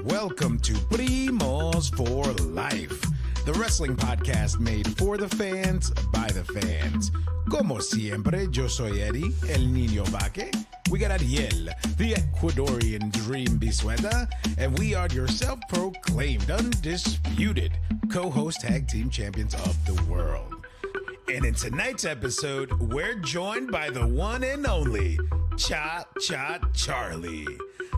Welcome to Primos for Life, the wrestling podcast made for the fans, by the fans. Como siempre, yo soy Eddie, el niño vaque. We got Ariel, the Ecuadorian dream bisueta, and we are your self-proclaimed, undisputed co-host tag team champions of the world. And in tonight's episode, we're joined by the one and only Cha-Cha Charlie,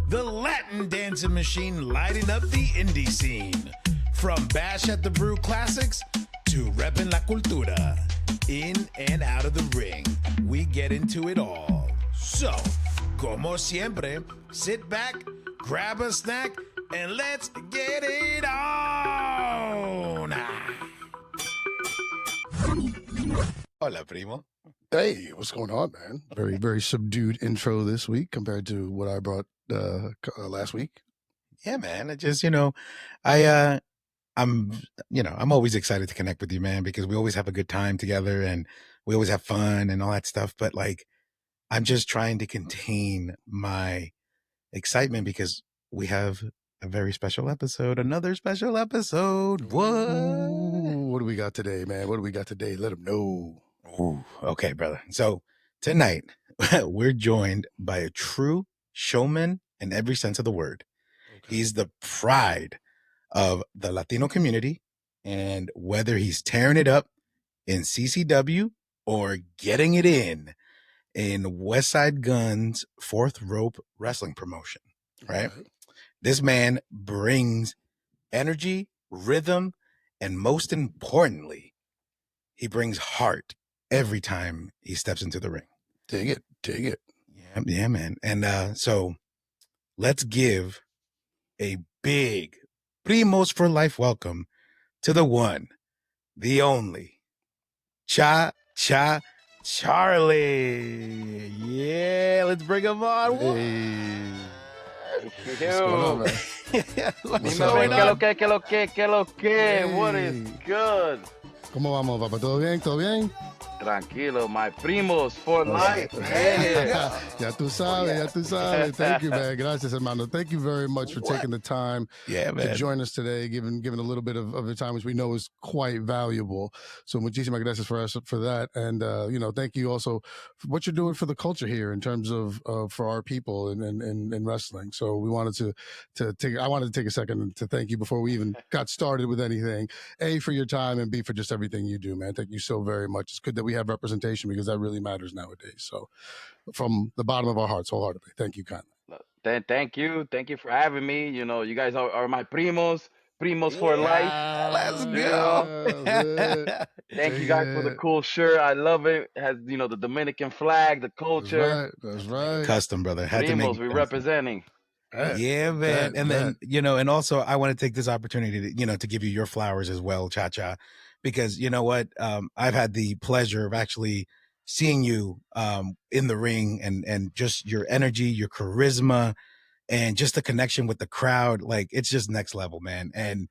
the Latin dancing machine lighting up the indie scene. From Bash at the Brew Classics to reppin' la cultura, in and out of the ring, we get into it all. So, como siempre, sit back, grab a snack, and let's get it on! Hola, primo. Hey, what's going on, man? Very, very subdued intro this week compared to what I brought last week. Yeah, man. It just, I'm always excited to connect with you, man, because we always have a good time together and we always have fun and all that stuff. But like, I'm just trying to contain my excitement because we have a very special episode, another special episode. What? Ooh, what do we got today, man? What do we got today? Let them know. Ooh, okay, brother. So tonight we're joined by a true showman in every sense of the word. Okay. He's the pride of the Latino community, and whether he's tearing it up in CCW or getting it in West Side Gun's Fourth Rope Wrestling promotion, right? This man brings energy, rhythm, and most importantly, he brings heart every time he steps into the ring. Dig it. Yeah, man. And so let's give a big Primos for Life welcome to the one, the only, Cha-Cha Charlie. Yeah, let's bring him on. Hey. What's going on, man? What's going on? ¿Qué lo que? Hey. What is good? ¿Cómo vamos, papá? ¿Todo bien? ¿Todo bien? Tranquilo, my primos for life. Hey. Ya tú sabes. Thank you, man. Gracias, hermano. Thank you very much for taking the time to join us today, giving a little bit of the time, which we know is quite valuable. So muchísimas gracias for that. And, thank you also for what you're doing for the culture here in terms of for our people in wrestling. So we wanted I wanted to take a second to thank you before we even got started with anything. A, for your time, and B, for just everything you do, man. Thank you so very much. It's good that we have representation because that really matters nowadays. So from the bottom of our hearts, wholeheartedly, thank you kindly. Thank you for having me. You guys are my primos for life. Let's go. Thank you guys for the cool shirt. I love it. It has the Dominican flag, the culture. That's right. Custom, brother. Had Primos, we're representing. Yeah, man. Then, and also I want to take this opportunity to, to give you your flowers as well, Cha-Cha, because you know what? I've had the pleasure of actually seeing you in the ring and just your energy, your charisma, and just the connection with the crowd. Like, it's just next level, man. And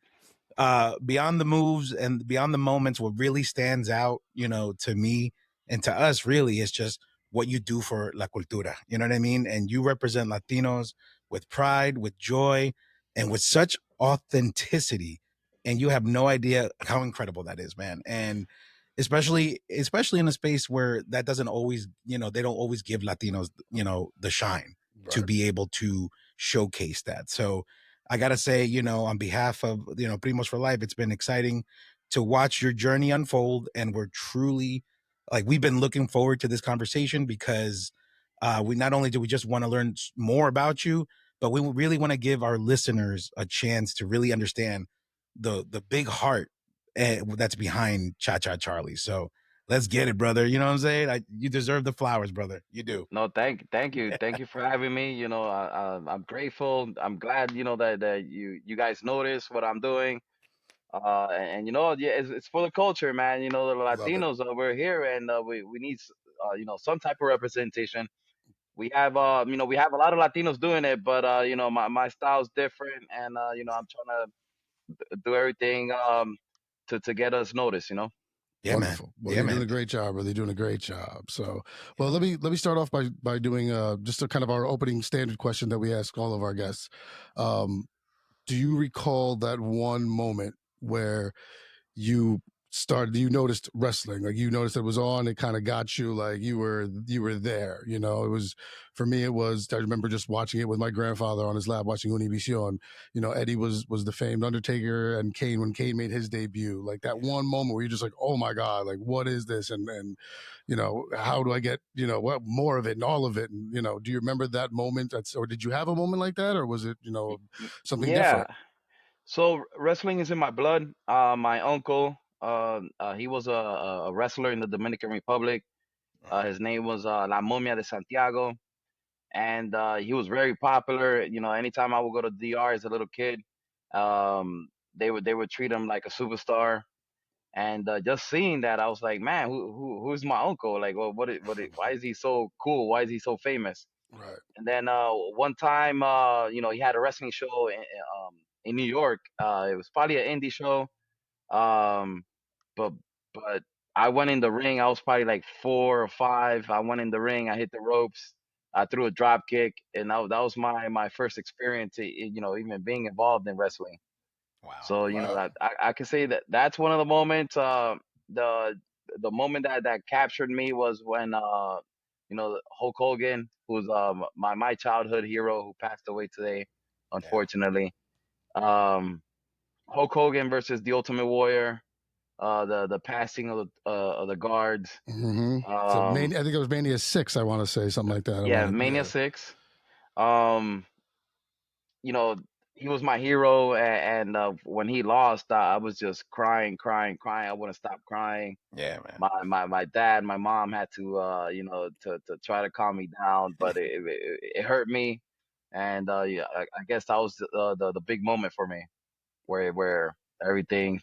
beyond the moves and beyond the moments, what really stands out, to me and to us really is just what you do for la cultura. You know what I mean? And you represent Latinos with pride, with joy, and with such authenticity. And you have no idea how incredible that is, man. And especially in a space where that doesn't always, they don't always give Latinos, the shine to be able to showcase that. So I got to say, on behalf of, Primos for Life, it's been exciting to watch your journey unfold. And we're truly, we've been looking forward to this conversation because we not only do we just want to learn more about you, but we really want to give our listeners a chance to really understand the big heart that's behind Cha-Cha Charlie. So let's get it, brother. You know what I'm saying? You deserve the flowers, brother. You do. No, thank you. Thank you for having me. I'm grateful. I'm glad, that you guys notice what I'm doing. It's for the culture, man. The Latinos we're here, and we need some type of representation. We have we have a lot of Latinos doing it, but my style's different, and I'm trying to do everything to get us noticed. Yeah, wonderful. Man. Well, you're doing a great job, brother. You're doing a great job. So, well, let me start off by doing just a kind of our opening standard question that we ask all of our guests. do you recall that one moment where you noticed wrestling, like you noticed it was on, it kind of got you, like you were there, you know? It was, for me, it was, I remember just watching it with my grandfather on his lap, watching Univision. You know, Eddie was the famed Undertaker, and Kane, when Kane made his debut, like that one moment where you're just like, oh my God, like what is this? And you know, how do I get, you know, what more of it and all of it? And, you know, do you remember that moment? Or did you have a moment like that, or was it, you know, something Yeah. different? So wrestling is in my blood. My uncle, he was a wrestler in the Dominican Republic. His name was La Momia de Santiago, and he was very popular. You know, anytime I would go to DR as a little kid, they would treat him like a superstar. And just seeing that, I was like, man, who's my uncle? Like, well, why is he so cool? Why is he so famous? Right. And then one time, you know, he had a wrestling show in New York. It was probably an indie show. Um, but but I went in the ring. I was probably like 4 or 5. I went in the ring. I hit the ropes. I threw a drop kick, and that was my first experience. You know, even being involved in wrestling. Wow. So you know Wow. that I can say that that's one of the moments. The the moment that captured me was when you know, Hulk Hogan, who's my childhood hero, who passed away today, Yeah. unfortunately. Um, Hulk Hogan versus the Ultimate Warrior. The passing of the guards. Mm-hmm. So Um, I think it was Mania 6. I want to say something like that. I yeah, want to, Mania yeah. 6. Um, you know, he was my hero, and when he lost, I was just crying, crying, crying. I wouldn't stop crying. Yeah, man. My dad, my mom had to you know, to try to calm me down, but it hurt me, and yeah, I guess that was the big moment for me, where everything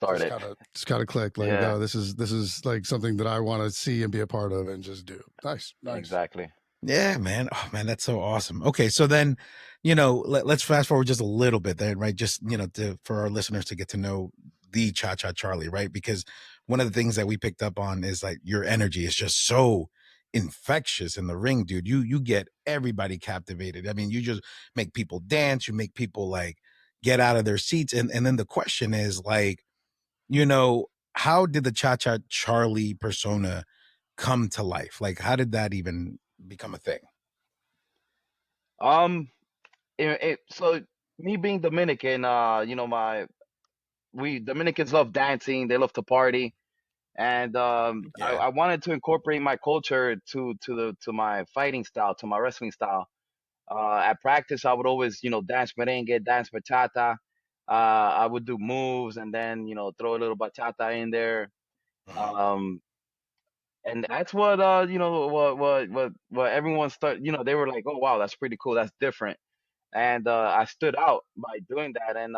started. Just kind of click, like, Yeah, oh, this is like something that I want to see and be a part of and just do. Nice, nice. exactly. Yeah, man. Oh, man, that's so awesome. Okay, so then, you know, let's fast forward just a little bit then, right? Just, you know, for our listeners to get to know the Cha Cha Charlie, right? Because one of the things that we picked up on is like your energy is just so infectious in the ring, dude. You get everybody captivated. I mean, you just make people dance, you make people like get out of their seats. And then the question is like, you know, how did the Cha Cha Charlie persona come to life? Like, how did that even become a thing? Um, so me being Dominican, you know, my we Dominicans love dancing, they love to party, and Yeah. I wanted to incorporate my culture to my fighting style, to my wrestling style. At practice, I would always, you know, dance merengue, dance bachata. I would do moves and then, you know, throw a little bachata in there. Mhm. Um, and that's what, you know, what everyone started, you know, they were like, oh, wow, that's pretty cool. That's different. And I stood out by doing that. And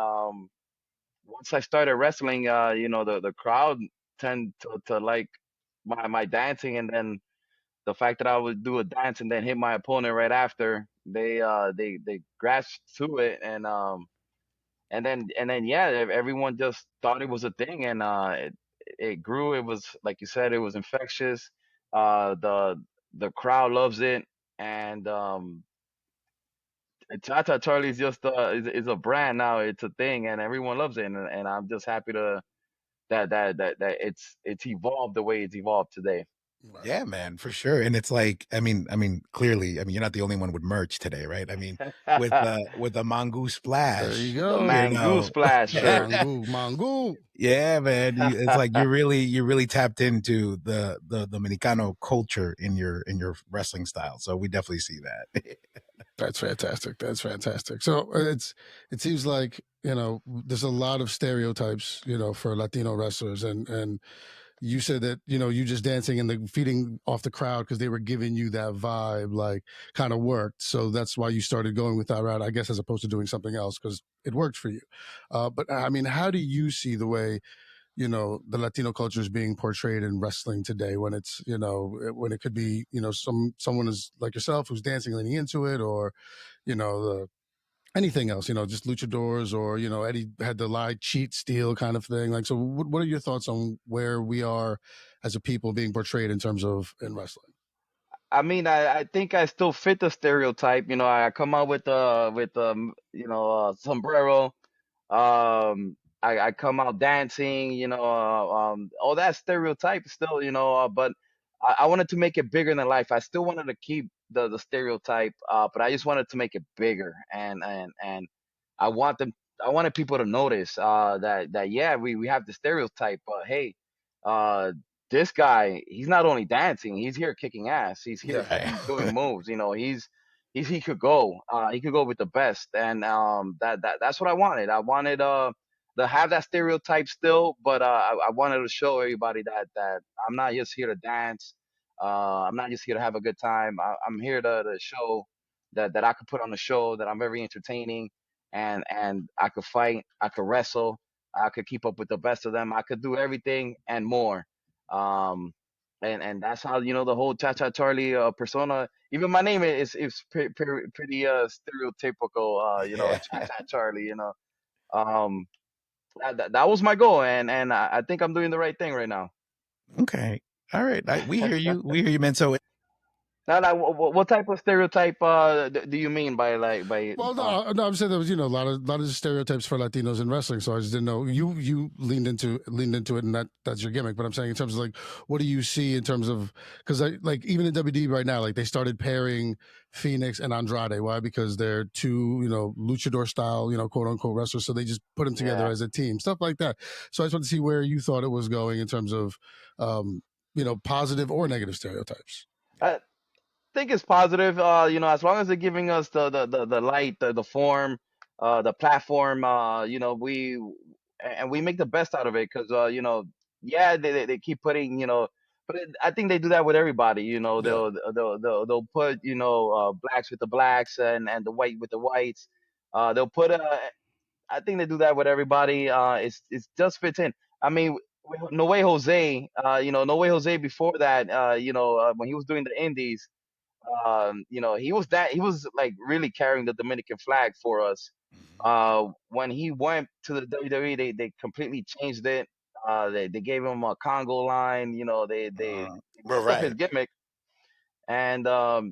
once I started wrestling, you know, the crowd tend to like my dancing. And then the fact that I would do a dance and then hit my opponent right after, they grasped to it, and then yeah, everyone just thought it was a thing, and it grew. It was, like you said, it was infectious. The crowd loves it, and Tata Charlie's just is a brand now. It's a thing, and everyone loves it, and I'm just happy to that it's evolved the way it's evolved today. Right. Yeah, man, for sure. And it's like, I mean, clearly, I mean, you're not the only one with merch today, right? I mean, with the Mangu There you splash, The you go. Mangoose know. Splash shirt. Mangu, mangu. Yeah, man. It's like you really tapped into the Dominicano culture in your wrestling style. So we definitely see that. That's fantastic. That's fantastic. So it seems like, you know, there's a lot of stereotypes, you know, for Latino wrestlers, and you said that, you know, you just dancing and the feeding off the crowd because they were giving you that vibe, like, kind of worked. So that's why you started going with that route, I guess, as opposed to doing something else because it worked for you. But I mean, how do you see the way, you know, the Latino culture is being portrayed in wrestling today, when it's, you know, when it could be, you know, someone is like yourself who's dancing, leaning into it, or, you know, anything else, you know, just luchadors, or, you know, Eddie had the lie, cheat, steal kind of thing. Like, so what are your thoughts on where we are as a people being portrayed in terms of in wrestling? I mean, I think I still fit the stereotype. You know, I come out with sombrero. I come out dancing, all that stereotype still, but I wanted to make it bigger than life. I still wanted to keep the stereotype, but I just wanted to make it bigger, and I want them, I wanted people to notice that yeah, we have the stereotype, but hey, uh, this guy, he's not only dancing, he's here kicking ass. He's here Right. doing moves. He could go. He could go with the best, and that's what I wanted. I wanted to have that stereotype still, but I wanted to show everybody that I'm not just here to dance. I'm not just here to have a good time. I'm here to show that I could put on a show, that I'm very entertaining, and I could fight, I could wrestle, I could keep up with the best of them. I could do everything and more. Um, and that's how the whole Cha Cha Charlie persona. Even my name is pretty stereotypical. Yeah. Cha Cha Charlie. Um, that was my goal, and I think I'm doing the right thing right now. Okay. All right. We hear you. We hear you, man. So Now, what type of stereotype do you mean by Well, no, I'm saying there was a lot of stereotypes for Latinos in wrestling. So I just didn't know you leaned into it, and that's your gimmick. But I'm saying in terms of like, what do you see in terms of, because I like even in WWE right now, like they started pairing Phoenix and Andrade. Why? Because they're two luchador style quote unquote wrestlers. So they just put them together Yeah. as a team, stuff like that. So I just want to see where you thought it was going in terms of positive or negative stereotypes. I think it's positive. As long as they're giving us the light, the form, the platform, and we make the best out of it. Because yeah, they keep putting, but I think they do that with everybody. They'll put blacks with the blacks and the white with the whites. They'll put I think they do that with everybody. It's just fits in. I mean, No Way Jose. No Way Jose before that. When he was doing the Indies, he was like really carrying the Dominican flag for us. When he went to the WWE, they completely changed it. They gave him a Congo line. They Well, messed up his right. gimmick, and I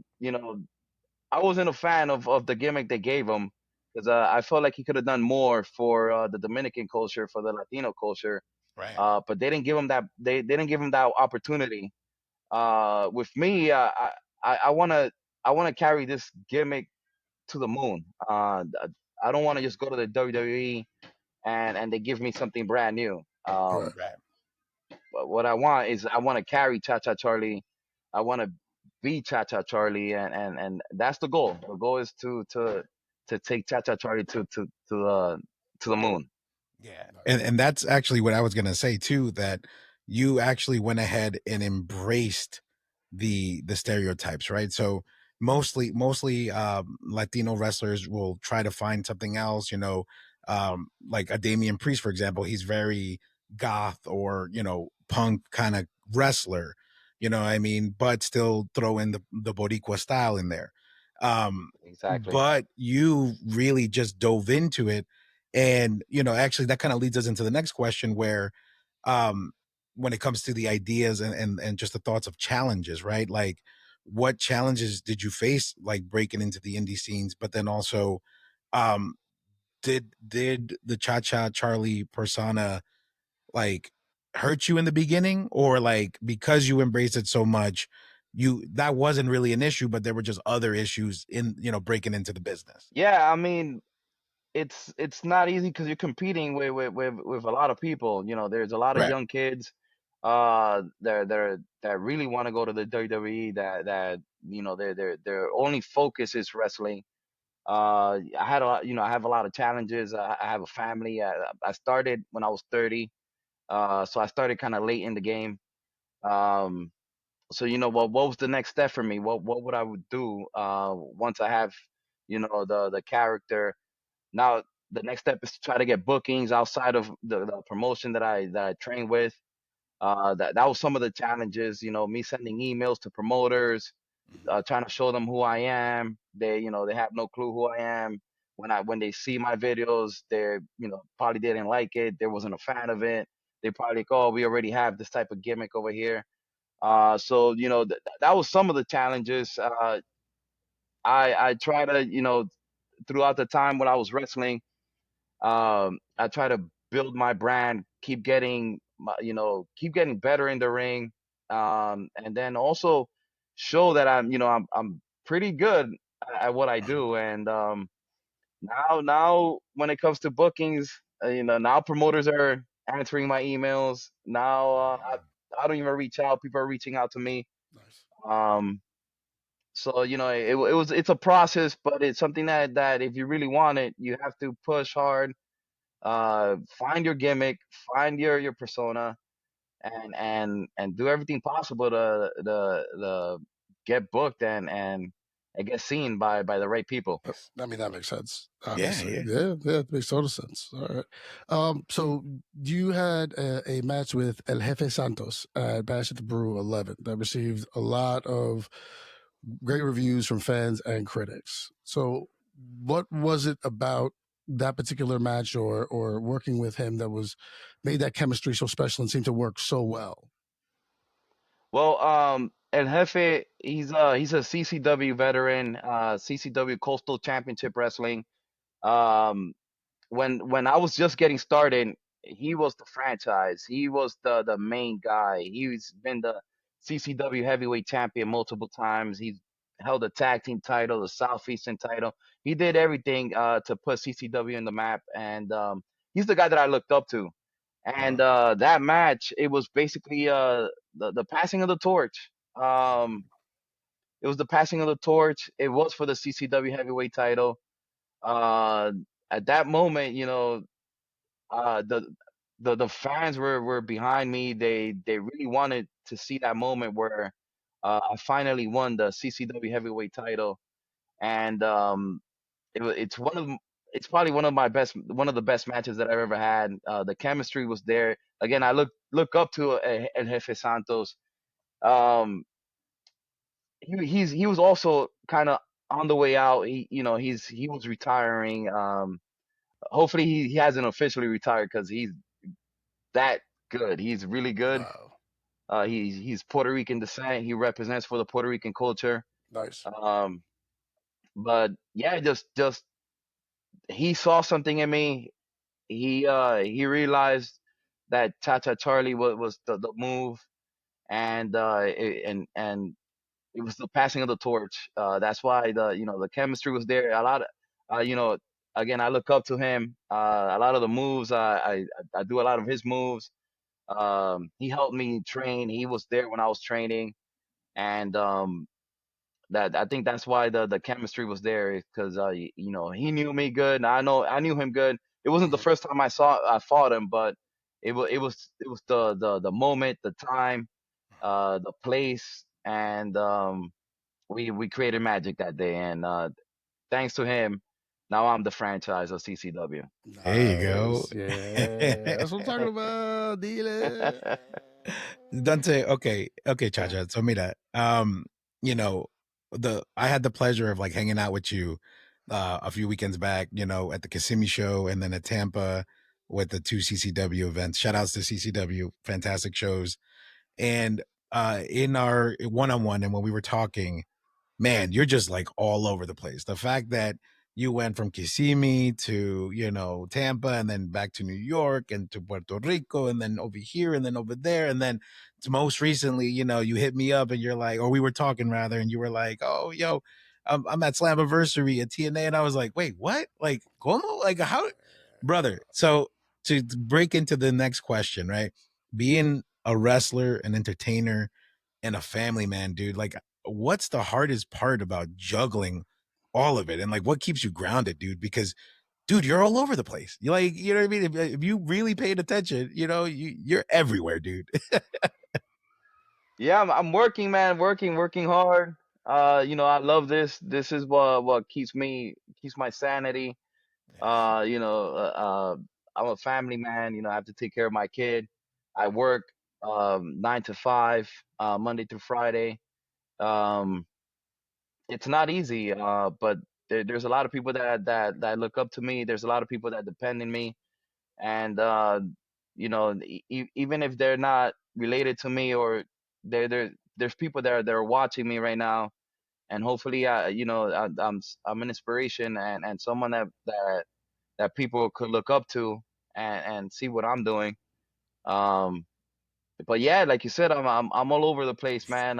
wasn't a fan of the gimmick they gave him, because I felt like he could have done more for the Dominican culture, for the Latino culture. Right. But they didn't give him that. They didn't give him that opportunity. With me, I wanna carry this gimmick to the moon. I don't want to just go to the WWE and they give me something brand new. Right. Right. But what I want to carry Cha Cha Charlie. I want to be Cha Cha Charlie, and that's the goal. The goal is to take Cha Cha Charlie to the moon. Yeah. And that's actually what I was gonna say too, that you actually went ahead and embraced the stereotypes, right? So mostly Latino wrestlers will try to find something else, like a Damian Priest, for example. He's very goth or, punk kind of wrestler, what I mean, but still throw in the Boricua style in there. Exactly. But you really just dove into it. And, actually that kind of leads us into the next question where um when it comes to the ideas and just the thoughts of challenges, right? Like what challenges did you face like breaking into the indie scenes, but then also um did the Cha Cha Charlie persona like hurt you in the beginning, or like because you embraced it so much you that wasn't really an issue, but there were just other issues in breaking into the business? Yeah, I mean, it's not easy because you're competing with a lot of people. There's a lot of Right. young kids that really want to go to the WWE, that their only focus is wrestling. I have a lot of challenges. I have a family. I started when I was 30, so I started kind of late in the game. Um, so what was the next step for me? What would I would do once I have the character? Now the next step is to try to get bookings outside of the promotion that I train with. That was some of the challenges. Me sending emails to promoters, trying to show them who I am. They have no clue who I am. When they see my videos, they probably didn't like it. They wasn't a fan of it. They probably like, oh, we already have this type of gimmick over here. So that was some of the challenges. I try to throughout the time when I was wrestling, I try to build my brand, keep getting better in the ring, and then also show that I'm pretty good at what I do. And now when it comes to bookings, now promoters are answering my emails. Now I don't even reach out; people are reaching out to me. Nice. Um, so it's a process, but it's something that if you really want it, you have to push hard, find your gimmick, find your persona, and do everything possible to get booked and get seen by the right people. I mean, that makes sense. Yeah, Obviously, yeah. it makes total sense. All right. So you had a match with El Jefe Santos at Bash at the Brew 11 that received a lot of great reviews from fans and critics. So, what was it about that particular match or working with him that was made that chemistry so special and seemed to work so well? Well, El Jefe, he's a CCW veteran, CCW Coastal Championship Wrestling. Um, when I was just getting started, he was the franchise. He was the main guy. He's been the CCW heavyweight champion multiple times. He's held the tag team title, the Southeastern title. He did everything to put CCW in the map, and he's the guy that I looked up to. And that match, it was basically the passing of the torch. It was the passing of the torch. It was for the CCW heavyweight title. Uh, at that moment, uh, the the fans were behind me. They really wanted to see that moment where I finally won the CCW heavyweight title, and it's it's probably one of the best matches that I've ever had. The chemistry was there. Again, I look up to El Jefe Santos. Um, he was also kind of on the way out. He was retiring. Hopefully he hasn't officially retired because he's that good. He's really good. Wow. He's Puerto Rican descent. He represents for the Puerto Rican culture. Nice. Um, but yeah, just he saw something in me. He realized that Cha Cha Charlie was the move, and it was the passing of the torch. That's why the chemistry was there. A lot of again, I look up to him. A lot of the moves, I do a lot of his moves. He helped me train. He was there when I was training, and that I think that's why the chemistry was there because he knew me good, and I knew him good. It wasn't the Mhm. first time I fought him, but it was the moment, the time, the place, and we created magic that day, and thanks to him, now I'm the franchise of CCW. There you go. Nice. Yeah. That's what I'm talking about. Dealer. Dante, okay, Chacha. So mira, you know, I had the pleasure of like hanging out with you a few weekends back, at the Kissimmee show and then at Tampa with the two CCW events. Shout outs to CCW, fantastic shows. And in our one-on-one and when we were talking, man, you're just like all over the place. The fact that you went from Kissimmee to, Tampa and then back to New York and to Puerto Rico and then over here and then over there. And then to most recently, you hit me up and you're like, or we were talking rather, and you were like, oh, yo, I'm at Slammiversary at TNA. And I was like, wait, what? Like, como? Like, how? Brother. So to break into the next question, right? Being a wrestler, an entertainer, and a family man, dude, like what's the hardest part about juggling all of it? And like what keeps you grounded, dude? Because dude, you're all over the place. You like, you know what I mean? If you really paid attention, you're everywhere, dude. Yeah, I'm working, man, working hard. I love this. This is what keeps my sanity. Uh, you know, uh, uh, I'm a family man. I have to take care of my kid. I work 9 to 5, Monday through Friday. Um, it's not easy, but there's a lot of people that look up to me. There's a lot of people that depend on me, and even if they're not related to me or there's people there that are watching me right now, and hopefully, I'm an inspiration and someone that people could look up to and see what I'm doing. Um, but yeah, like you said, I'm all over the place, man.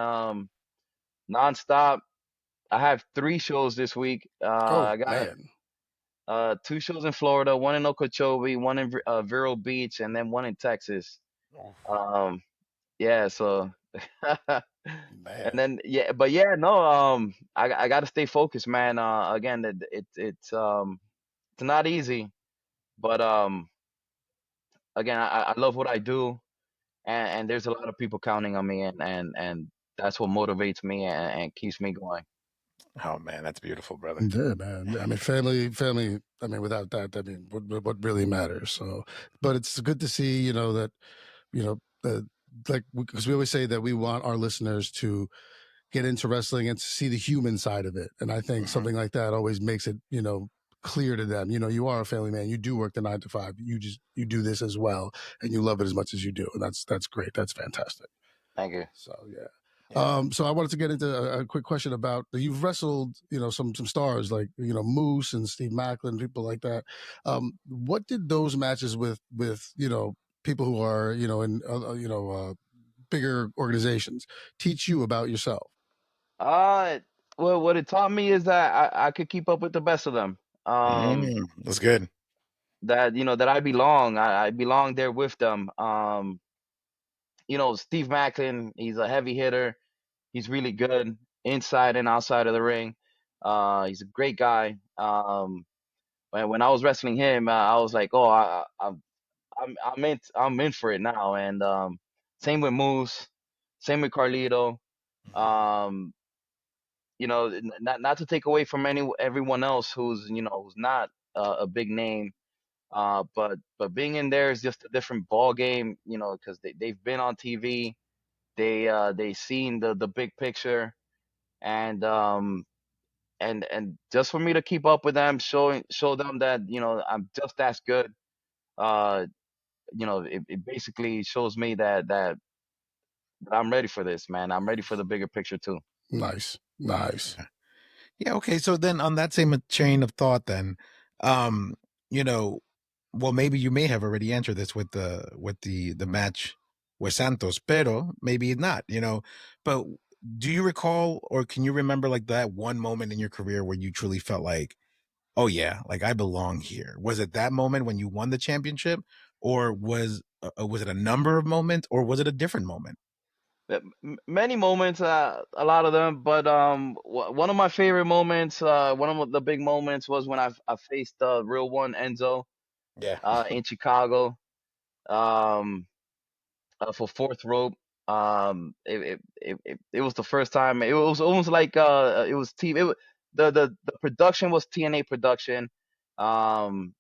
Nonstop. I have 3 shows this week. Oh I got man. 2 shows in Florida, one in Okeechobee, one in Vero Beach, and then one in Texas. Oh, Um, yeah, so and man. then yeah, but yeah, no, I got to stay focused, man. Again, it's not easy, but again, I love what I do, and there's a lot of people counting on me, and that's what motivates me and keeps me going. Oh man, that's beautiful, brother. Yeah, man. I mean, family. I mean, without that, I mean, what really matters? So, but it's good to see, that, you know, like because we always say that we want our listeners to get into wrestling and to see the human side of it, and I think something like that always makes it, clear to them. You are a family man. You do work the 9 to 5. You do this as well, and you love it as much as you do, and that's great. That's fantastic. Thank you. So yeah. Yeah. So I wanted to get into a quick question about you've wrestled, some stars like Moose and Steve Macklin, people like that. What did those matches with people who are in bigger organizations teach you about yourself? Well, what it taught me is that I could keep up with the best of them. That's good. That that I belong. I belong there with them. Steve Macklin, he's a heavy hitter. He's really good inside and outside of the ring. He's a great guy. When I was wrestling him, I was like, oh, I'm in for it now. And same with Moose, same with Carlito. Um, not to take away from everyone else who's not a big name. But being in there is just a different ball game, because they've been on TV, they seen the big picture, and just for me to keep up with them, show them that I'm just as good. Uh, it basically shows me that I'm ready for this, man. I'm ready for the bigger picture too. Nice, nice. Yeah, okay. So then on that same chain of thought then, um, you know, well maybe you may have already answered this with the match with Santos, pero maybe not, But do you recall or can you remember like that one moment in your career where you truly felt like, oh yeah, like I belong here? Was it that moment when you won the championship, or was it a number of moments, or was it a different moment? Many moments, a lot of them, but one of my favorite moments, one of the big moments was when I faced the real one Enzo Yeah. in Chicago, um, for fourth rope. It was the first time. It was almost like it was team. The production was TNA production. Um,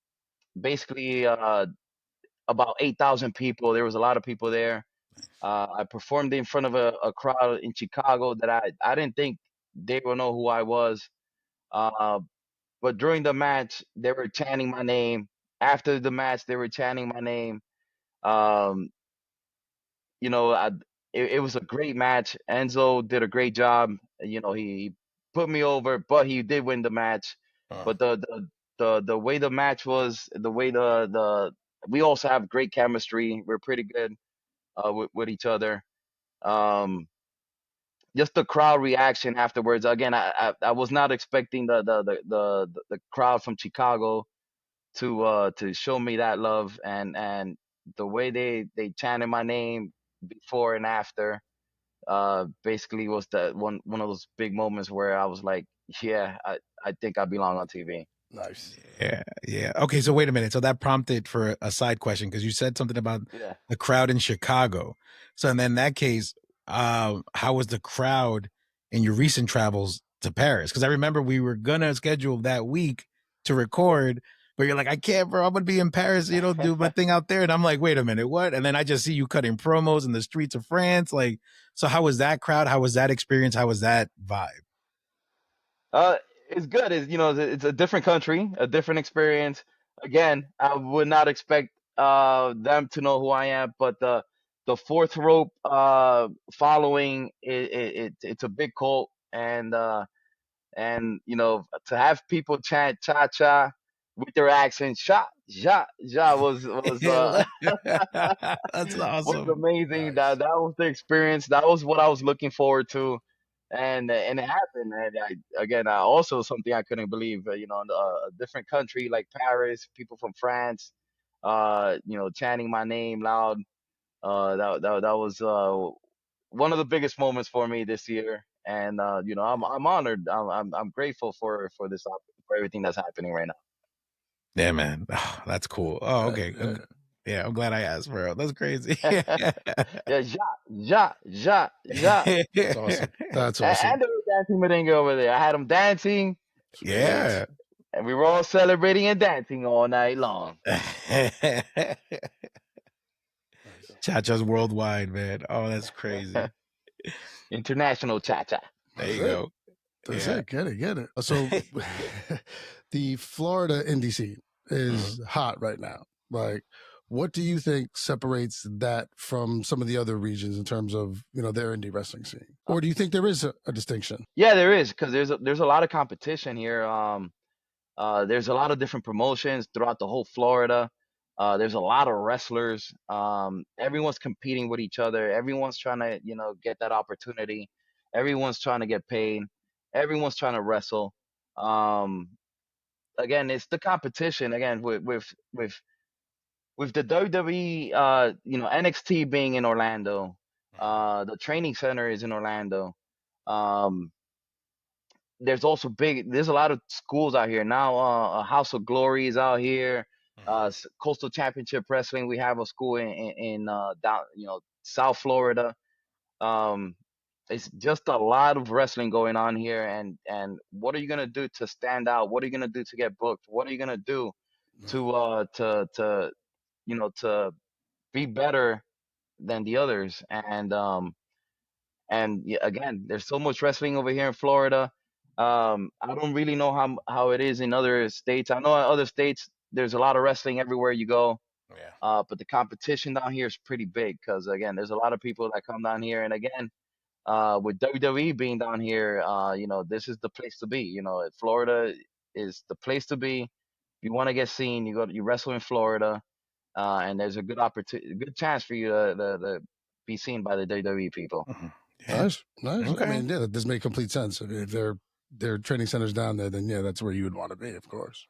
Basically, about 8,000 people. There was a lot of people there. I performed in front of a crowd in Chicago that I didn't think they would know who I was. Uh, but during the match, they were chanting my name. After the match, they were chanting my name. Um, you know, I, it was a great match. Enzo did a great job. He put me over, but he did win the match. Uh, But the way the match was, the way the we also have great chemistry. We're pretty good with each other. Um, just the crowd reaction afterwards. Again, I was not expecting the crowd from Chicago to show me that love, and the way they chanted my name before and after basically was the one of those big moments where I was like, yeah, I think I belong on TV. Nice. Yeah, yeah. Okay, so wait a minute. So that prompted for a side question because you said something about Yeah. the crowd in Chicago. So in that case, how was the crowd in your recent travels to Paris? Because I remember we were gonna schedule that week to record, but you're like, I can't, bro. I'm gonna be in Paris, do my thing out there. And I'm like, wait a minute, what? And then I just see you cutting promos in the streets of France. Like, so how was that crowd? How was that experience? How was that vibe? Uh, it's good. It's a different country, a different experience. Again, I would not expect them to know who I am, but the the fourth rope following, it's a big cult, and to have people chant cha cha with their accent, sha ja ja was That's was awesome. amazing. That was the experience. That was what I was looking forward to, and it happened. And again, also something I couldn't believe. In a different country like Paris, people from France, chanting my name loud. That was one of the biggest moments for me this year. And I'm honored. I'm grateful for this for everything that's happening right now. Yeah, man. Oh, that's cool. Oh, okay. Yeah, I'm glad I asked, bro. That's crazy. Yeah, ja, ja, ja, ja. That's awesome. That's awesome. And they were dancing merengue over there. I had them dancing, Yeah. and we were all celebrating and dancing all night long. Cha-cha's worldwide, man. Oh, that's crazy. International cha-cha. There you go. That's it. Get it. So the Florida indie scene is hot right now. Like, what do you think separates that from some of the other regions in terms of their indie wrestling scene? Or do you think there is a distinction? Yeah, there is, because there's a lot of competition here. There's a lot of different promotions throughout the whole Florida. There's a lot of wrestlers. Everyone's competing with each other. Everyone's trying to, get that opportunity. Everyone's trying to get paid. Everyone's trying to wrestle. Um, Again, it's the competition. Again, with the WWE, NXT being in Orlando, the training center is in Orlando. Um, there's a lot of schools out here now. House of Glory is out here. Coastal Championship Wrestling, we have a school in down South Florida. um it's just a lot of wrestling going on here, and what are you gonna do to stand out? What are you gonna do to get booked? What are you gonna do to be better than the others? And again, there's so much wrestling over here in Florida. I don't really know how it is in other states. I know in other states there's a lot of wrestling everywhere you go. Yeah. But the competition down here is pretty big, because again, there's a lot of people that come down here, and again, with WWE being down here, this is the place to be. Florida is the place to be. If you want to get seen, you wrestle in Florida, and there's a good opportunity, good chance for you to be seen by the WWE people. Yeah. Nice. Okay. I mean, yeah, that does make complete sense. If their training centers down there, then yeah, that's where you would want to be, of course.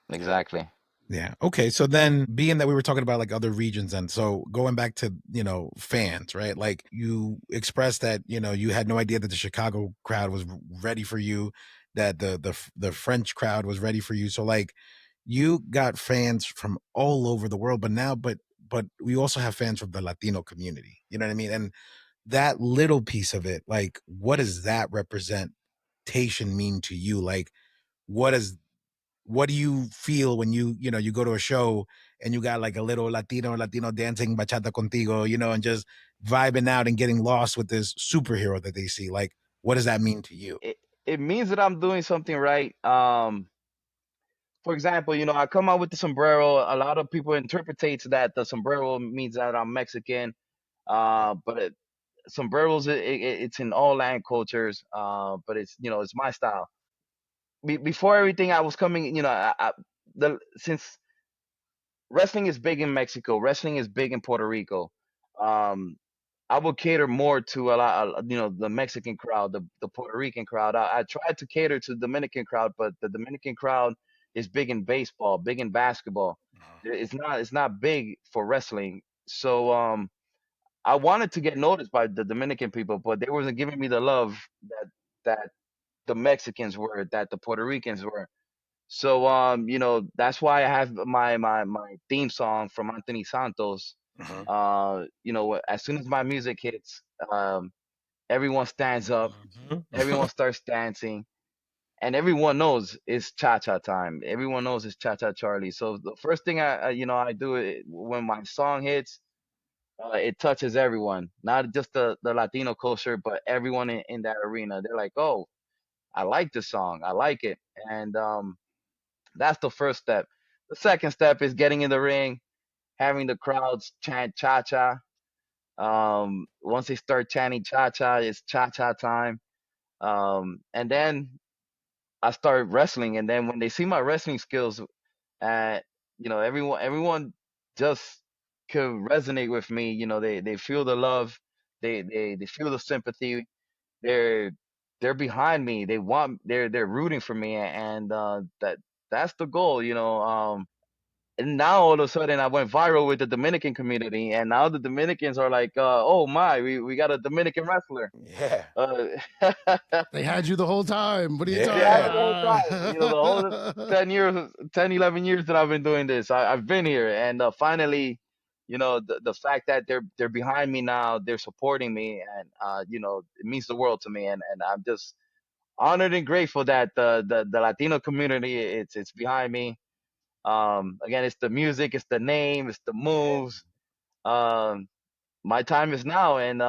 Exactly. Yeah. Okay. So then, being that we were talking about like other regions, and so going back to fans, right? Like, you expressed that you had no idea that the Chicago crowd was ready for you, that the French crowd was ready for you. So like, you got fans from all over the world, but we also have fans from the Latino community. You know what I mean? And that little piece of it, like, what does that representation mean to you? Like, what do you feel when you go to a show and you got like a little Latino dancing bachata contigo, and just vibing out and getting lost with this superhero that they see? Like, what does that mean to you? It means that I'm doing something right. For example, I come out with the sombrero. A lot of people interpretates that the sombrero means that I'm Mexican. But sombreros, it's in all land cultures. But it's my style. Before everything, I was coming. Since wrestling is big in Mexico, wrestling is big in Puerto Rico. Um, I would cater more to a lot, the Mexican crowd, the Puerto Rican crowd. I tried to cater to the Dominican crowd, but the Dominican crowd is big in baseball, big in basketball. It's not big for wrestling. So I wanted to get noticed by the Dominican people, but they wasn't giving me the love that the Mexicans were, that the Puerto Ricans were. So that's why I have my theme song from Anthony Santos. As soon as my music hits, everyone stands up, everyone starts dancing, and everyone knows it's cha-cha time. Everyone knows it's cha-cha Charlie. So the first thing I do when my song hits, it touches everyone, not just the Latino culture, but everyone in that arena. They're like, "Oh, I like the song, I like it," and that's the first step. The second step is getting in the ring, having the crowds chant cha-cha. Once they start chanting cha cha, it's cha cha time. And then I started wrestling, and then when they see my wrestling skills, uh, everyone just could resonate with me. They feel the love, they feel the sympathy. They're they're behind me. They're rooting for me, and that's the goal. And now all of a sudden I went viral with the Dominican community, and now the Dominicans are like, "Oh my, we got a Dominican wrestler." Yeah. Uh, They had you the whole time. What are you they talking had Yeah. me the whole time. The whole about? 10 years, 10, 11 years that I've been doing this, I've been here, and finally, the fact that they're behind me now, they're supporting me, and it means the world to me, and I'm just honored and grateful that the Latino community it's behind me. Again, it's the music, it's the name, it's the Yeah. moves. Um, my time is now, and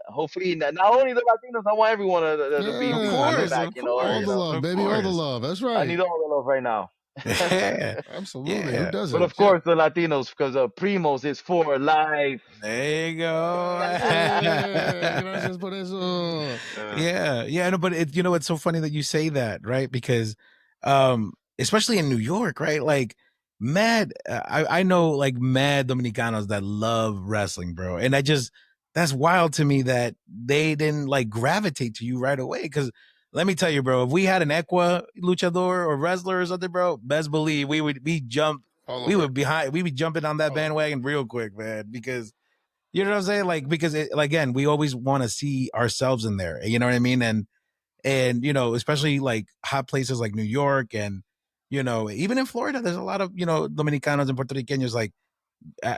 hopefully not only the Latinos, I want everyone to be Of behind my Yeah. course, back. of All the course, love, of baby. All the course. love. That's I right. need all the love right now. Yeah. Absolutely. Who Yeah. But doesn't? of course, the Latinos, because Primos is for life. There you go. Gracias por eso. Yeah, yeah, no, but it's so funny that you say that, right? Because especially in New York, right? Like mad I know like mad Dominicanos that love wrestling, bro. And that's wild to me that they didn't like gravitate to you right away. Cause let me tell you, bro, if we had an Equa luchador or wrestler or something, bro, best believe All we over it. would we'd be jumping on that All over it. bandwagon real quick, man, because you know what I'm saying? Like, because again, we always want to see ourselves in there. You know what I mean? And especially like hot places like New York and even in Florida, there's a lot of Dominicanos and Puerto Ricanos. Like,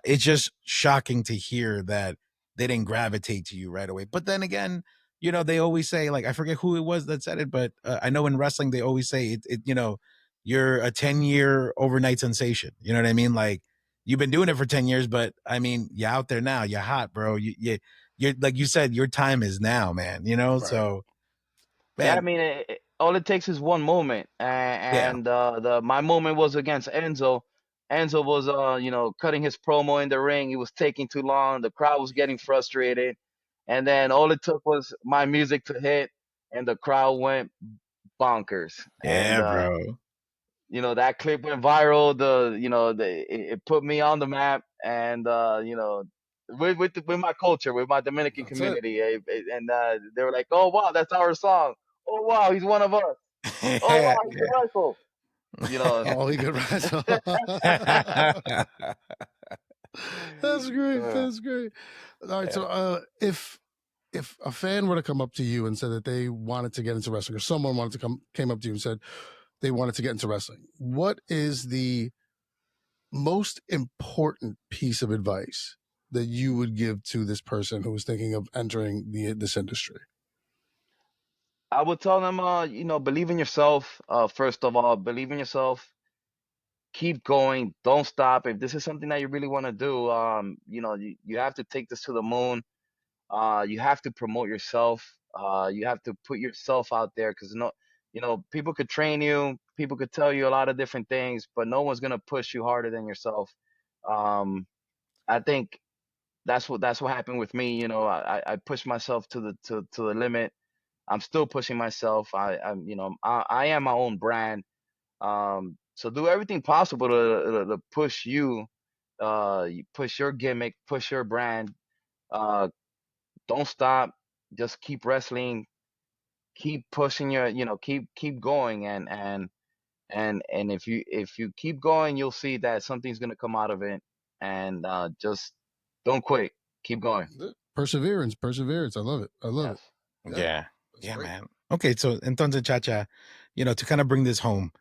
it's just shocking to hear that they didn't gravitate to you right away. But then again, they always say, like, I forget who it was that said it, but I know in wrestling they always say you're a 10-year overnight sensation. You know what I mean? Like, you've been doing it for 10 years, but I mean, you're out there now. You're hot, bro. You're like you said, your time is now, man. Right. So Yeah, I man, mean, all it takes is one moment, yeah, and the my moment was against Enzo. Enzo was, cutting his promo in the ring. He was taking too long. The crowd was getting frustrated, and then all it took was my music to hit, and the crowd went bonkers. And yeah, bro. that clip went viral. It put me on the map, and with my culture, with my Dominican That's it. community, and they were like, "Oh wow, that's our song. Oh wow, he's one of us. Oh Yeah, wow, he's a wrestle." You know, Oh, he could wrestle. yeah. That's great. uh, That's great. All right. So, if a fan were to come up to you and said that they wanted to get into wrestling, or someone came up to you and said they wanted to get into wrestling, what is the most important piece of advice that you would give to this person who was thinking of entering this industry? I would tell them, believe in yourself. First of all, believe in yourself. Keep going. Don't stop. If this is something that you really want to do, you have to take this to the moon. You have to promote yourself. You have to put yourself out there, because people could train you, people could tell you a lot of different things, but no one's gonna push you harder than yourself. um, I think that's what happened with me. I pushed myself to the limit. I'm still pushing myself. I am my own brand. So do everything possible to push you. You push your gimmick, push your brand. uh, don't stop. Just keep wrestling. Keep pushing keep going, and if you keep going, you'll see that something's gonna come out of it. And just don't quit. Keep going. Perseverance. Perseverance. I love it. I love it. Yes. Yeah. Yeah. That's Yeah, great. man. Okay, so entonces, Chacha, to kind of bring this home,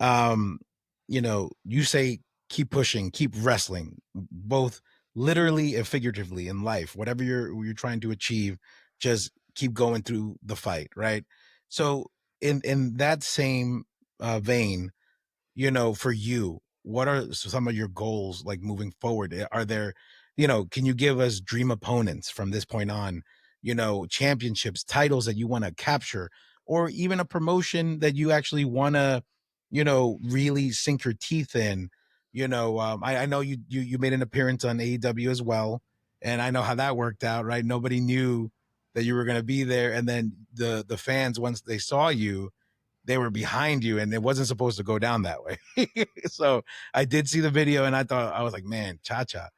um, you say keep pushing, keep wrestling, both literally and figuratively in life. Whatever you're trying to achieve, just keep going through the fight, right? So in that same vein, for you, what are some of your goals like moving forward? Are there, can you give us dream opponents from this point on, championships, titles that you want to capture, or even a promotion that you actually want to, really sink your teeth in? I know you made an appearance on AEW as well. and I know how that worked out, right? Nobody knew that you were going to be there, and then the fans, once they saw you, they were behind you, and it wasn't supposed to go down that way. So I did see the video, and I was like, man, Cha-Cha,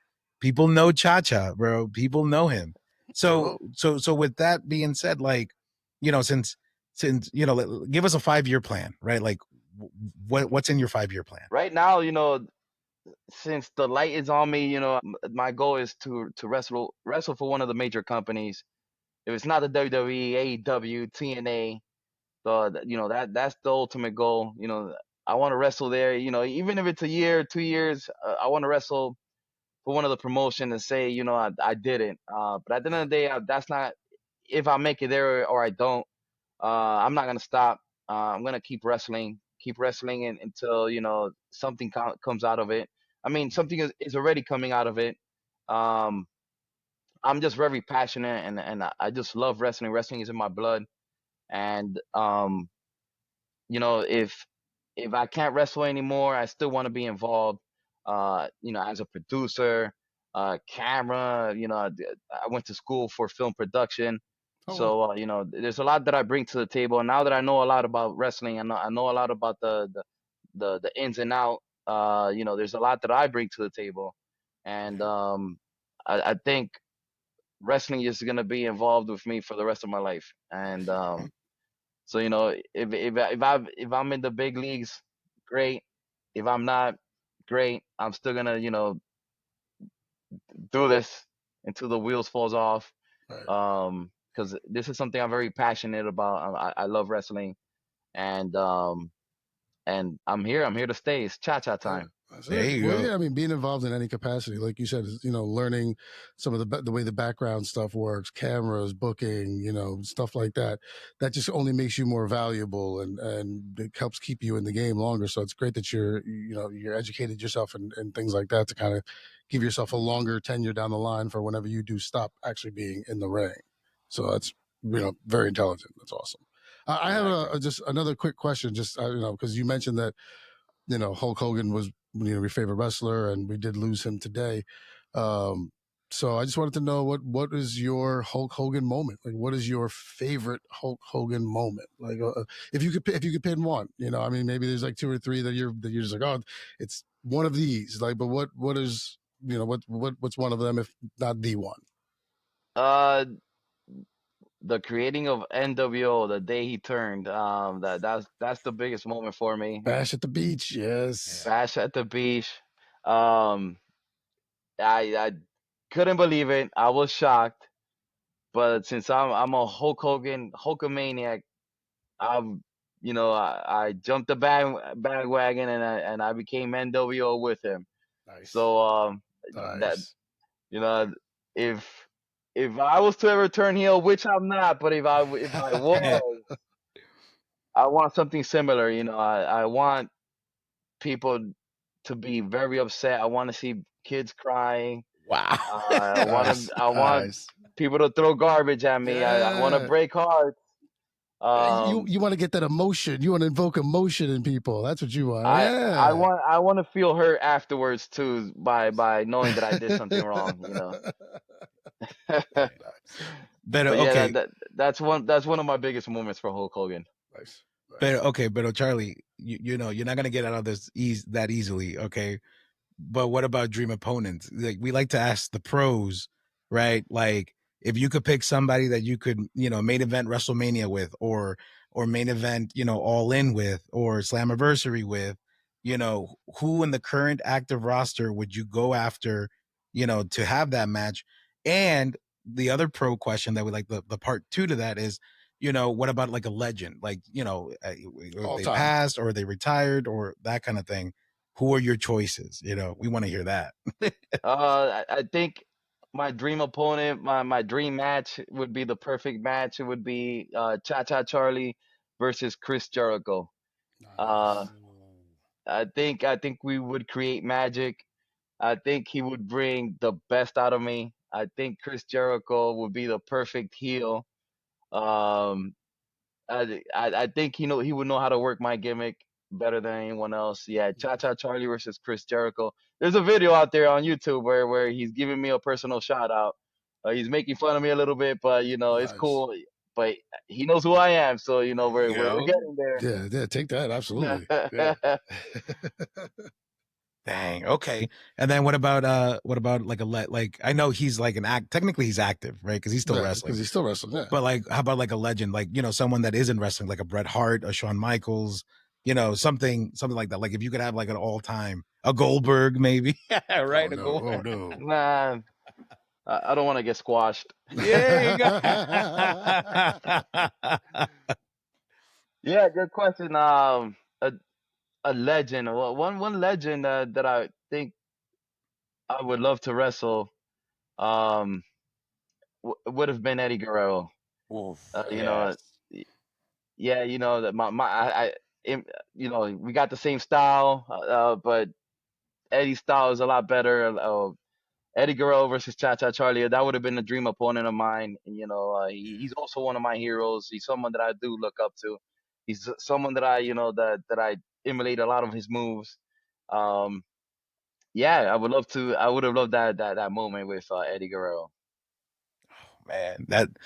people know Cha-Cha, bro. People know him. So with that being said, like, since give us a 5-year plan, right? Like, what's in your 5-year plan? Right now, since the light is on me, my goal is to wrestle for one of the major companies. If it's not the WWE, AEW, TNA, that's the ultimate goal. I want to wrestle there. Even if it's a year, 2 years, I want to wrestle for one of the promotion and say, I didn't. But at the end of the day, that's not if I make it there or I don't. I'm not gonna stop. I'm gonna keep wrestling until something comes out of it. I mean, something is already coming out of it. Um, I'm just very passionate, and I just love wrestling. Wrestling is in my blood, and if I can't wrestle anymore, I still want to be involved. As a producer, camera. I went to school for film production, so there's a lot that I bring to the table. And now that I know a lot about wrestling, I know a lot about the ins and out. There's a lot that I bring to the table, and I think wrestling is gonna be involved with me for the rest of my life. And so if I'm in the big leagues, great. If I'm not, great. I'm still gonna do this until the wheels falls off. Because this is something I'm very passionate about. I love wrestling, and I'm here. I'm here to stay. It's cha-cha time. There you go. Yeah, I mean, being involved in any capacity, like you said, is, learning some of the way the background stuff works, cameras, booking, stuff like that. That just only makes you more valuable, and it helps keep you in the game longer. So it's great that you're educated yourself and things like that to kind of give yourself a longer tenure down the line for whenever you do stop actually being in the ring. So that's very intelligent. That's awesome. I have just another quick question, just because you mentioned that Hulk Hogan was your favorite wrestler, and we did lose him today. So I just wanted to know what is your Hulk Hogan moment? Like, what is your favorite Hulk Hogan moment? Like, if you could pin one, I mean, maybe there's like 2 or 3 that you're just like, oh, it's one of these. Like, but what is what's one of them if not the one? The creating of NWO, the day he turned, that's the biggest moment for me. Bash at the Beach, yes. Bash at the Beach. Um, I couldn't believe it. I was shocked. But since I'm a Hulk Hogan Hulkamaniac, I'm I jumped the bandwagon, and I became NWO with him. Nice. So nice. that if I was to ever turn heel, which I'm not, but if I was, I want something similar. I want people to be very upset. I want to see kids crying. Wow. I want people to throw garbage at me. I want to break hearts. You want to get that emotion. You want to invoke emotion in people. That's what you want. I want to feel hurt afterwards too by knowing that I did something wrong. But okay, that's one of my biggest moments for Hulk Hogan. Nice. But Charlie, you're not gonna get out of this that easily, okay? But what about dream opponents? Like, we like to ask the pros, right? Like, if you could pick somebody that you could, main event WrestleMania with, or main event, All In with, or Slammiversary with, who in the current active roster would you go after, to have that match? And the other pro question that we like, the part 2 to that is, what about like a legend? Like, if they passed or they retired or that kind of thing. Who are your choices? We want to hear that. I think my dream opponent, my dream match would be the perfect match. It would be Cha-Cha Charlie versus Chris Jericho. Nice. I think we would create magic. I think he would bring the best out of me. I think Chris Jericho would be the perfect heel. Um, I think he would know how to work my gimmick. better than anyone else. Yeah, Cha-Cha Charlie versus Chris Jericho. There's a video out there on YouTube where he's giving me a personal shout out. He's making fun of me a little bit, but it's cool. But he knows who I am, so we're getting there. Yeah, take that, absolutely. Yeah. Dang. Okay. And then what about like like I know he's like technically he's active, right? Because he's still wrestling. Because he's still wrestling. Yeah. But like, how about like a legend, like someone that isn't wrestling, like a Bret Hart, a Shawn Michaels, something like that. Like if you could have like an all time, a Goldberg, maybe, right? Oh, no. Oh no. Nah, I don't want to get squashed. Yeah, you go. Yeah, good question. A legend. Well, one legend that I think I would love to wrestle would have been Eddie Guerrero. Yes. Yeah, that we got the same style, but Eddie's style is a lot better. Eddie Guerrero versus Cha-Cha Charlie, that would have been a dream opponent of mine. And, he's also one of my heroes. He's someone that I do look up to. He's someone that that I emulate a lot of his moves. Yeah, I would have loved that moment with Eddie Guerrero. Oh, man, that'd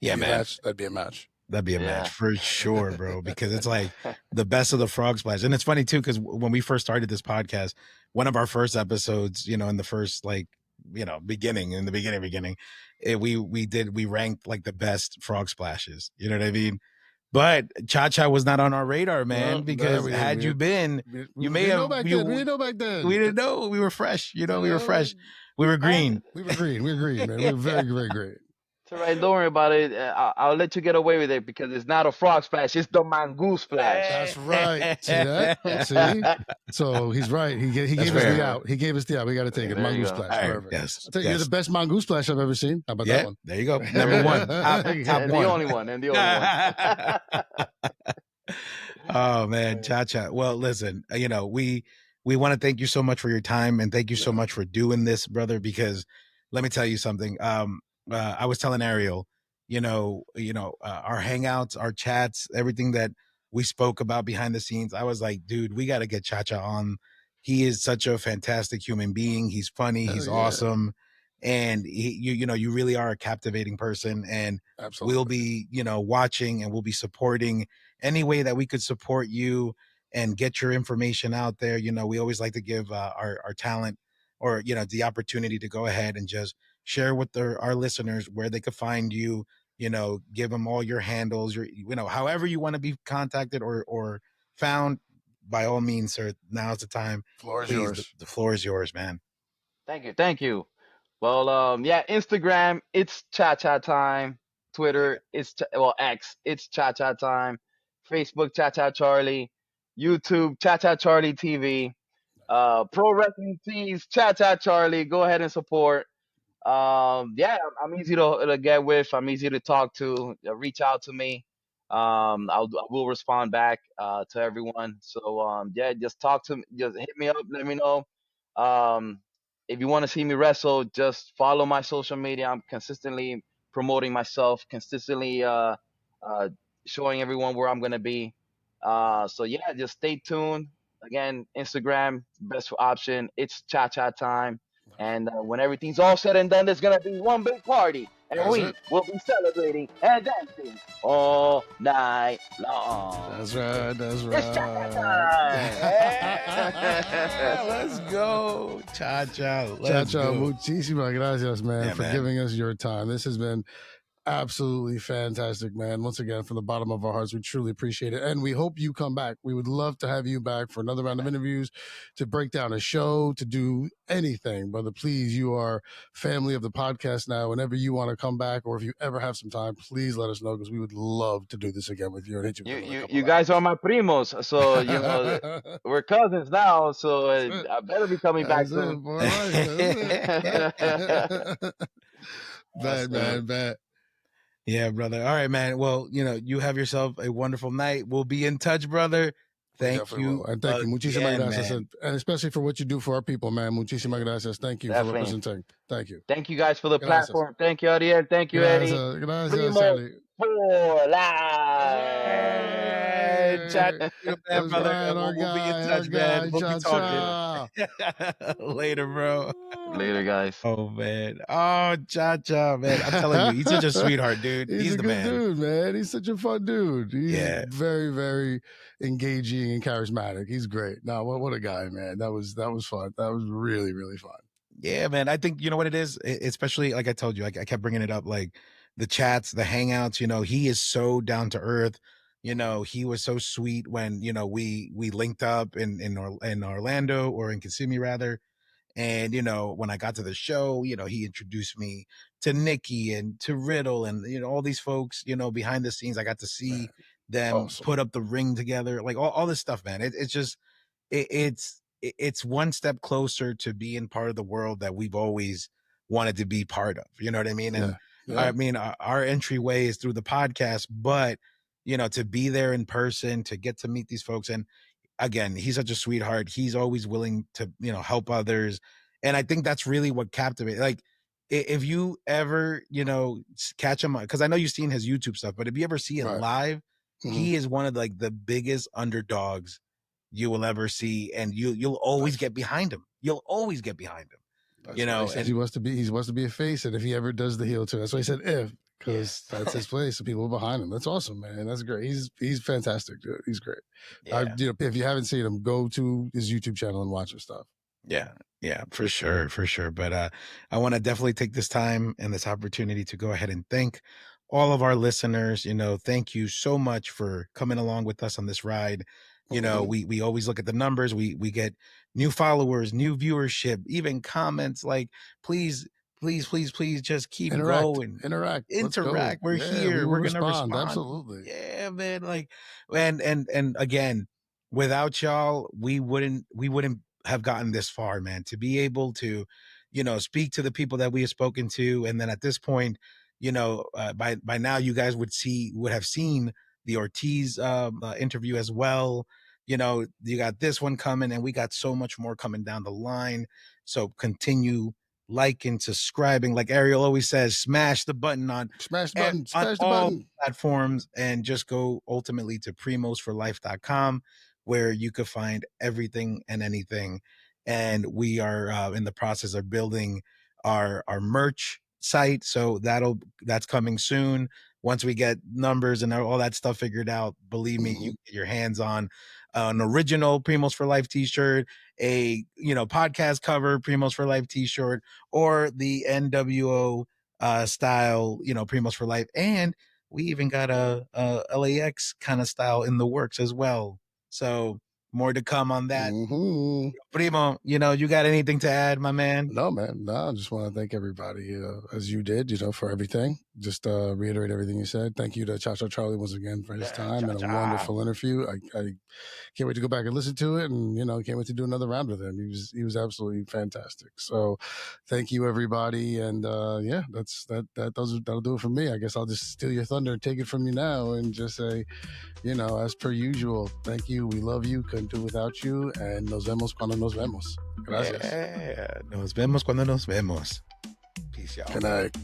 be a match. That'd be a match for sure, bro, because it's like the best of the frog splash. And it's funny too, because when we first started this podcast, one of our first episodes, in the first beginning, we ranked like the best frog splashes. You know what I mean? But Cha-Cha was not on our radar, man, because had you been, you may have. We didn't know back then. We didn't know. We were fresh. We were fresh. We were green. We were green, man. We were very, very green. All right, don't worry about it. I'll let you get away with it because it's not a frog splash; it's the mango splash. That's right. See that? See? So he's right. He gave us the out. He gave us the out. We got to take it. Mango splash. Right, yes. I'll tell you, you're the best mango splash I've ever seen. How about that one? There you go. Number one. Top and one. The only one. And the only one. Oh man, Cha-Cha. Well, listen. We want to thank you so much for your time and thank you so much for doing this, brother. Because let me tell you something. I was telling Ariel, our hangouts, our chats, everything that we spoke about behind the scenes. I was like, dude, we got to get Cha-Cha on. He is such a fantastic human being. He's funny. He's awesome. And you really are a captivating person. And absolutely. We'll be, watching and we'll be supporting any way that we could support you and get your information out there. We always like to give our talent or, the opportunity to go ahead and just share with our listeners where they could find you, give them all your handles, however you want to be contacted or found, by all means, sir. Now's the time. Floor is yours. The floor is yours, man. Thank you. Well, Instagram, it's Cha-Cha Time. Twitter, X, it's Cha-Cha Time. Facebook, Cha-Cha Charlie. YouTube, Cha-Cha Charlie TV. Pro Wrestling Tees, Cha-Cha Charlie. Go ahead and support. I'm easy to get with. I'm easy to talk to. Reach out to me. I will respond back to everyone. So just talk to me. Just hit me up. Let me know. If you want to see me wrestle, just follow my social media. I'm consistently promoting myself, consistently showing everyone where I'm gonna be. Just stay tuned. Again, Instagram, best option. It's Cha-Cha Time. And when everything's all said and done, there's going to be one big party. And will be celebrating and dancing all night long. That's right. It's Cha-Cha time. Let's go. Cha-Cha. Cha-Cha, muchísimas gracias, man, for giving us your time. This has been absolutely fantastic, man. Once again, from the bottom of our hearts, we truly appreciate it. And we hope you come back. We would love to have you back for another round of interviews, to break down a show, to do anything. Brother, please, you are family of the podcast now. Whenever you want to come back, or if you ever have some time, please let us know, because we would love to do this again with you. And you guys are my primos, so we're cousins now, so I better be coming back soon. Bad. Yeah, brother. All right, man. Well, you have yourself a wonderful night. We'll be in touch, brother. Thank you. And thank you. Muchísimas gracias. And especially for what you do for our people, man. Muchísimas gracias. Thank you for representing. Thank you. Thank you guys for the platform. Thank you, Ariel. Thank you, Eddie. Gracias, Primo for life. Chad, you man, That's brother. right, We'll be in touch, man. We'll be talking. Cha-cha. Later, bro. Later, guys. Oh man. Oh, Cha-cha, man. I'm telling you, he's such a sweetheart, dude. He's a the good man. dude, man. He's such a fun dude. He's very, very engaging and charismatic. He's great. No, what a guy, man. That was fun. That was really, really fun. Yeah, man. I think you know what it is, especially like I told you, I kept bringing it up, like the chats, the hangouts. He is so down to earth. He was so sweet when we linked up in Orlando, or in Kissimmee rather. And when I got to the show, he introduced me to Nikki and to Riddle and all these folks. Behind the scenes, I got to see them put up the ring together, like all this stuff, man. It's just it's one step closer to being part of the world that we've always wanted to be part of. You know what I mean? And I mean, our entryway is through the podcast, but to be there in person, to get to meet these folks. And again, he's such a sweetheart. He's always willing to, help others. And I think that's really what captivated. Like, if you ever, catch him, because I know you've seen his YouTube stuff, but if you ever see it live, he is one of like the biggest underdogs you will ever see, and you'll always get behind him. You'll always get behind him. He wants to be a face, and if he ever does the heel too, that's why he said if, because that's his place. The people behind him. That's awesome, man. That's great. He's fantastic, dude. He's great. If you haven't seen him, go to his YouTube channel and watch his stuff. Yeah, for sure. But I want to definitely take this time and this opportunity to go ahead and thank all of our listeners. Thank you so much for coming along with us on this ride. We always look at the numbers. We get new followers, new viewership, even comments like, please just keep going. Interact. We're here. We're gonna respond. Absolutely. Yeah, man. Like, and again, without y'all, we wouldn't have gotten this far, man. To be able to, speak to the people that we have spoken to, and then at this point, by now you guys would have seen the Ortiz interview as well. You got this one coming, and we got so much more coming down the line. So continue liking, subscribing. Like Ariel always says, smash the button on all platforms, and just go ultimately to primosforlife.com, where you could find everything and anything. And we are in the process of building our merch site, so that's coming soon. Once we get numbers and all that stuff figured out, believe me, you get your hands on an original Primos for Life t-shirt, a podcast cover Primos for Life t-shirt, or the NWO style Primos for Life. And we even got a LAX kind of style in the works as well. So more to come on that. Primo, you got anything to add, my man? No, man. No, I just want to thank everybody, as you did, for everything. Just reiterate everything you said. Thank you to Cha-Cha Charlie once again for his time and a wonderful interview. I can't wait to go back and listen to it, and can't wait to do another round with him. He was absolutely fantastic. So thank you, everybody, and that'll do it for me. I guess I'll just steal your thunder and take it from you now, and just say, as per usual, thank you. We love you. Couldn't do without you. And nos vemos cuando nos vemos. Gracias. Yeah. Nos vemos cuando nos vemos. Peace, y'all. Good night.